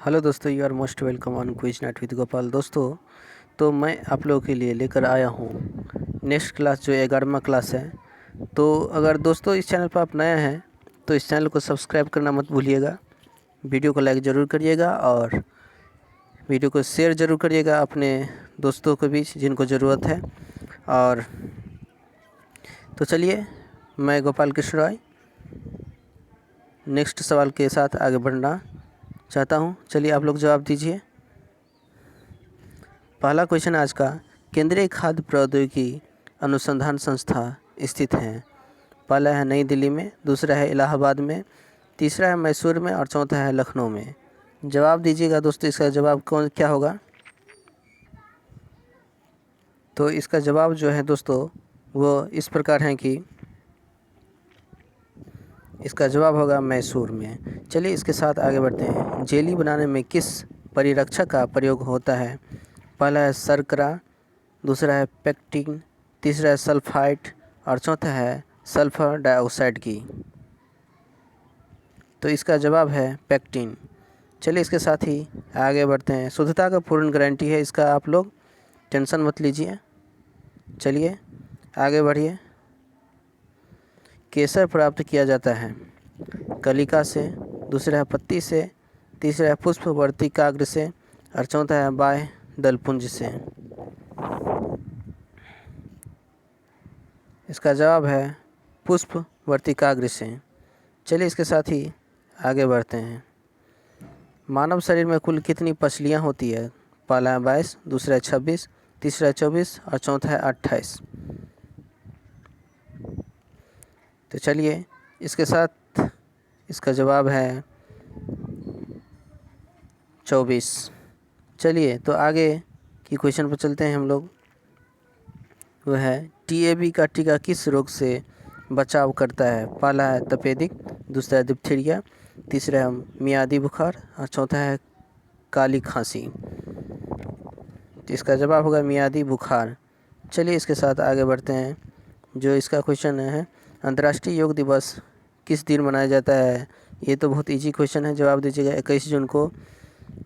Hello दोस्तों, you are most welcome on quiz night with Gopal. दोस्तों, तो मैं आप लोगों के लिए लेकर आया हूँ नेक्स्ट क्लास जो 11वां क्लास है। तो अगर दोस्तों इस चैनल पर आप नए हैं तो इस चैनल को सब्सक्राइब करना मत भूलिएगा। वीडियो को लाइक ज़रूर करिएगा और वीडियो को शेयर ज़रूर करिएगा अपने दोस्तों के बीच जिनको ज़रूरत है। और तो चलिए, मैं गोपाल कृष्ण रॉय नेक्स्ट सवाल के साथ आगे बढ़ना चाहता हूँ। चलिए आप लोग जवाब दीजिए। पहला क्वेश्चन आज का, केंद्रीय खाद्य प्रौद्योगिकी अनुसंधान संस्था स्थित है? पहला है नई दिल्ली में, दूसरा है इलाहाबाद में, तीसरा है मैसूर में और चौथा है लखनऊ में। जवाब दीजिएगा दोस्तों, इसका जवाब क्या होगा? तो इसका जवाब जो है दोस्तों वो इस प्रकार है कि इसका जवाब होगा मैसूर में। चलिए इसके साथ आगे बढ़ते हैं। जेली बनाने में किस परिरक्षक का प्रयोग होता है? पहला है शर्करा, दूसरा है पेक्टिन, तीसरा है सल्फाइड और चौथा है सल्फर डाइऑक्साइड की। तो इसका जवाब है पेक्टिन। चलिए इसके साथ ही आगे बढ़ते हैं। शुद्धता का पूर्ण गारंटी है इसका, आप लोग टेंशन मत लीजिए। चलिए आगे बढ़िए। केसर प्राप्त किया जाता है कलिका से, दूसरा है पत्ती से, तीसरा है पुष्पवर्ती काग्र से और चौथा है बाह्य दलपुंज से। इसका जवाब है पुष्पवर्ती काग्र से। चलिए इसके साथ ही आगे बढ़ते हैं। मानव शरीर में कुल कितनी पसलियाँ होती है? पहला है 22, दूसरा है 26, तीसरा है 24 और चौथा है 28। तो चलिए इसके साथ इसका जवाब है 24। चलिए तो आगे की क्वेश्चन पर चलते हैं हम लोग। वह है टीएबी का टीका किस रोग से बचाव करता है? पहला है तपेदिक, दूसरा है डिप्थीरिया, तीसरा है मियादी बुखार और चौथा है काली खांसी। तो इसका जवाब होगा मियादी बुखार। चलिए इसके साथ आगे बढ़ते हैं। जो इसका क्वेश्चन है, अंतर्राष्ट्रीय योग दिवस किस दिन मनाया जाता है? ये तो बहुत इजी क्वेश्चन है। जवाब दीजिएगा। 21 जून को,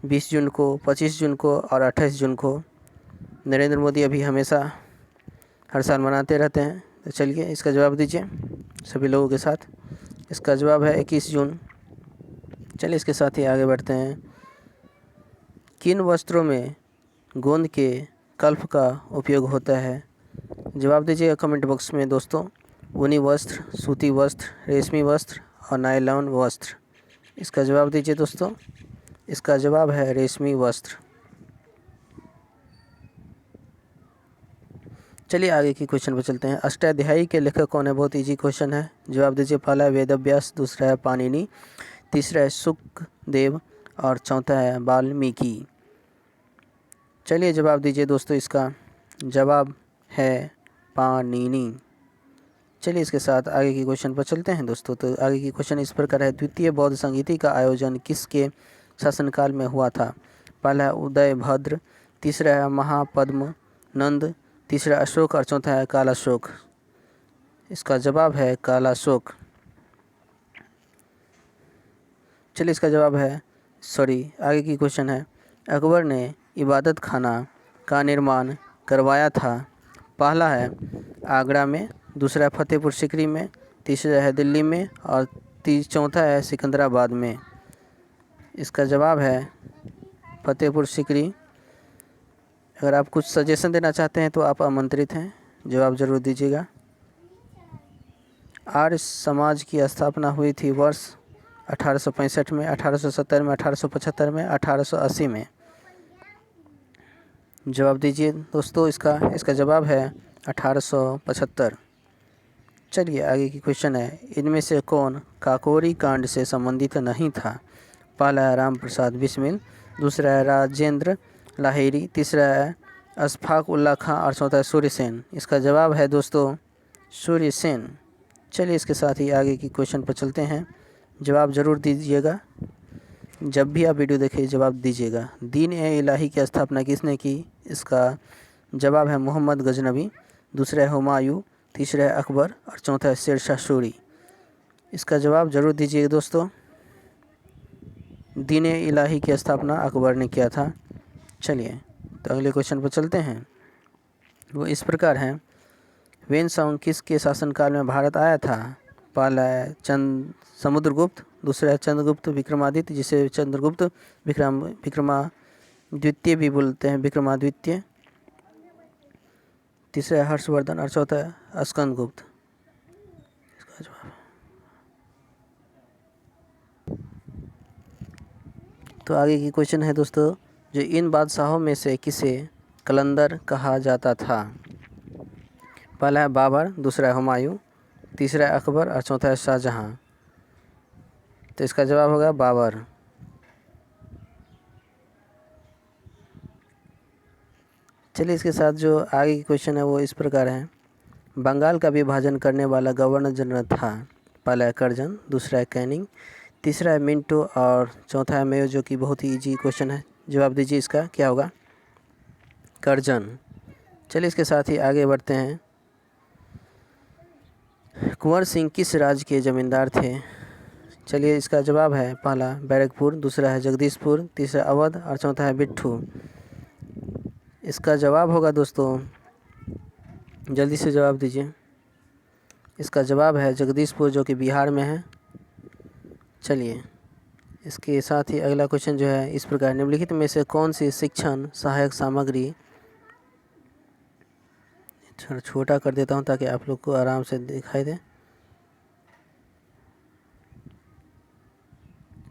20 जून को, 25 जून को और 28 जून को। नरेंद्र मोदी अभी हमेशा हर साल मनाते रहते हैं। तो चलिए इसका जवाब दीजिए सभी लोगों के साथ। इसका जवाब है 21 जून। चलिए इसके साथ ही आगे बढ़ते हैं। किन वस्त्रों में गोंद के कल्प का उपयोग होता है? जवाब दीजिएगा कमेंट बॉक्स में दोस्तों। ऊनी वस्त्र, सूती वस्त्र, रेशमी वस्त्र और नायलॉन वस्त्र। इसका जवाब दीजिए दोस्तों। इसका जवाब है रेशमी वस्त्र। चलिए आगे की क्वेश्चन पर चलते हैं। अष्टाध्यायी के लेखक कौन है? बहुत इजी क्वेश्चन है। जवाब दीजिए। पहला है वेदव्यास, दूसरा है पाणिनि, तीसरा है सुखदेव और चौथा है वाल्मीकि। चलिए जवाब दीजिए दोस्तों। इसका जवाब है पाणिनि। चलिए इसके साथ आगे की क्वेश्चन पर चलते हैं दोस्तों। तो आगे की क्वेश्चन इस प्रकार है। द्वितीय बौद्ध संगीति का आयोजन किसके शासनकाल में हुआ था? पहला है उदयभद्र, तीसरा है महापद्म नंद, तीसरा अशोक और चौथा है कालाशोक। इसका जवाब है कालाशोक। चलिए इसका जवाब है आगे की क्वेश्चन है। अकबर ने इबादत खाना का निर्माण करवाया था? पहला है आगरा में, दूसरा है फतेहपुर सीकरी में, तीसरा है दिल्ली में और चौथा है सिकंदराबाद में। इसका जवाब है फतेहपुर सीकरी। अगर आप कुछ सजेशन देना चाहते हैं तो आप आमंत्रित हैं, जवाब ज़रूर दीजिएगा। आर्य समाज की स्थापना हुई थी वर्ष 1865 में, 1870 में, 1875 में, 1880 में। जवाब दीजिए दोस्तों। इसका जवाब है 1875। चलिए आगे की क्वेश्चन है। इनमें से कौन काकोरी कांड से संबंधित नहीं था? पहला है राम प्रसाद बिस्मिल, दूसरा है राजेंद्र लाहिरी, तीसरा है अशफाक उल्ला खां और चौथा है सूर्यसेन। इसका जवाब है दोस्तों सूर्यसेन। चलिए इसके साथ ही आगे की क्वेश्चन पर चलते हैं। जवाब ज़रूर दीजिएगा। जब भी आप वीडियो देखें जवाब दीजिएगा। दीन ए इलाही की स्थापना किसने की? इसका जवाब है मोहम्मद गजनबी, दूसरा है हुमायूं, तीसरा है अकबर और चौथा है शेरशाह सूरी। इसका जवाब ज़रूर दीजिएगा दोस्तों। दीन इलाही की स्थापना अकबर ने किया था। चलिए तो अगले क्वेश्चन पर चलते हैं। वो इस प्रकार है, वेनसांग किसके शासनकाल में भारत आया था? पहला है समुद्रगुप्त, दूसरा है चंद्रगुप्त विक्रमादित्य जिसे चंद्रगुप्त विक्रमाद्वितीय भी बोलते हैं, विक्रमाद्वितीय, तीसरा है हर्षवर्धन और चौथा है स्कंदगुप्त। इसका जवाब, तो आगे की क्वेश्चन है दोस्तों, जो इन बादशाहों में से किसे कलंदर कहा जाता था? पहला है बाबर, दूसरा है हुमायूं, तीसरा है अकबर और चौथा है शाहजहां। तो इसका जवाब होगा बाबर। चलिए इसके साथ जो आगे की क्वेश्चन है वो इस प्रकार है, बंगाल का विभाजन करने वाला गवर्नर जनरल था? पहला है कर्जन, दूसरा है कैनिंग, तीसरा है मिंटो और चौथा है मेयो, जो कि बहुत ही इजी क्वेश्चन है। जवाब दीजिए इसका क्या होगा? कर्जन। चलिए इसके साथ ही आगे बढ़ते हैं। कुंवर सिंह किस राज्य के जमींदार थे? चलिए इसका जवाब है पहला बैरकपुर, दूसरा है जगदीशपुर, तीसरा अवध और चौथा है बिट्ठू। इसका जवाब होगा दोस्तों, जल्दी से जवाब दीजिए। इसका जवाब है जगदीशपुर, जो कि बिहार में है। चलिए इसके साथ ही अगला क्वेश्चन जो है इस प्रकार, निम्नलिखित में से कौन सी शिक्षण सहायक सामग्री, छोटा कर देता हूँ ताकि आप लोग को आराम से दिखाई दे,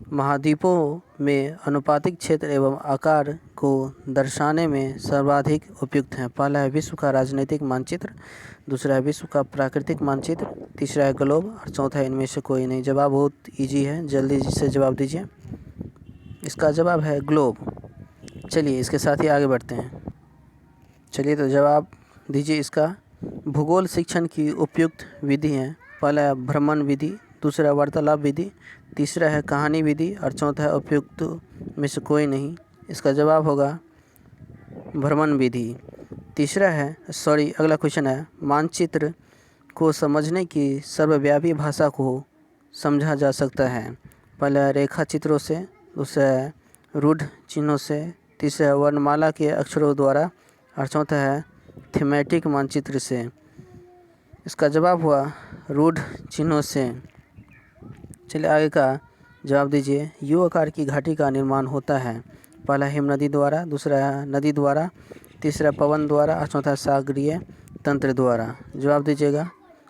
महाद्वीपों में अनुपातिक क्षेत्र एवं आकार को दर्शाने में सर्वाधिक उपयुक्त है? पहला है विश्व का राजनीतिक मानचित्र, दूसरा है विश्व का प्राकृतिक मानचित्र, तीसरा है ग्लोब और चौथा है इनमें से कोई नहीं। जवाब बहुत इजी है, जल्दी से जवाब दीजिए। इसका जवाब है ग्लोब। चलिए इसके साथ ही आगे बढ़ते हैं। चलिए तो जवाब दीजिए इसका। भूगोल शिक्षण की उपयुक्त विधि है? पहला है भ्रमण विधि, दूसरा वार्तालाप विधि, तीसरा है कहानी विधि और चौथा है उपयुक्त में से कोई नहीं। इसका जवाब होगा भ्रमण विधि। तीसरा है अगला क्वेश्चन है, मानचित्र को समझने की सर्वव्यापी भाषा को समझा जा सकता है? पहला है रेखा चित्रों से, दूसरा है रूढ़ चिन्हों से, तीसरा है वर्णमाला के अक्षरों द्वारा और चौथा है थीमेटिक मानचित्र से। इसका जवाब हुआ रूढ़ चिन्हों से। चलिए आगे का जवाब दीजिए। यू आकार की घाटी का निर्माण होता है? पहला हिम नदी द्वारा, दूसरा नदी द्वारा, तीसरा पवन द्वारा और चौथा सागरीय तंत्र द्वारा। जवाब दीजिएगा।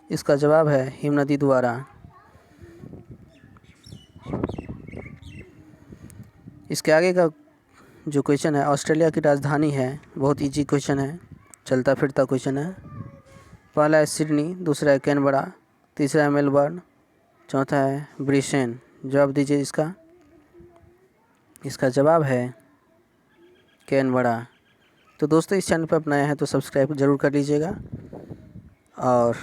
इसका जवाब है हिम नदी द्वारा। इसके आगे का जो क्वेश्चन है, ऑस्ट्रेलिया की राजधानी है? बहुत इजी क्वेश्चन है, चलता फिरता क्वेश्चन है। पहला है सिडनी, दूसरा है कैनबरा, तीसरा है मेलबर्न, चौथा है ब्रिस्बेन। जवाब दीजिए इसका। इसका जवाब है कैनबरा। तो दोस्तों इस चैनल पर आप नया है तो सब्सक्राइब ज़रूर कर लीजिएगा और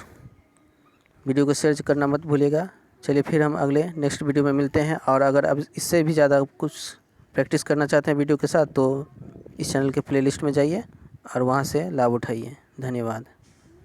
वीडियो को शेयर करना मत भूलिएगा। चलिए फिर हम अगले नेक्स्ट वीडियो में मिलते हैं, और अगर अब इससे भी ज़्यादा कुछ प्रैक्टिस करना चाहते हैं वीडियो के साथ तो इस चैनल के प्लेलिस्ट में जाइए और वहाँ से लाभ उठाइए। धन्यवाद।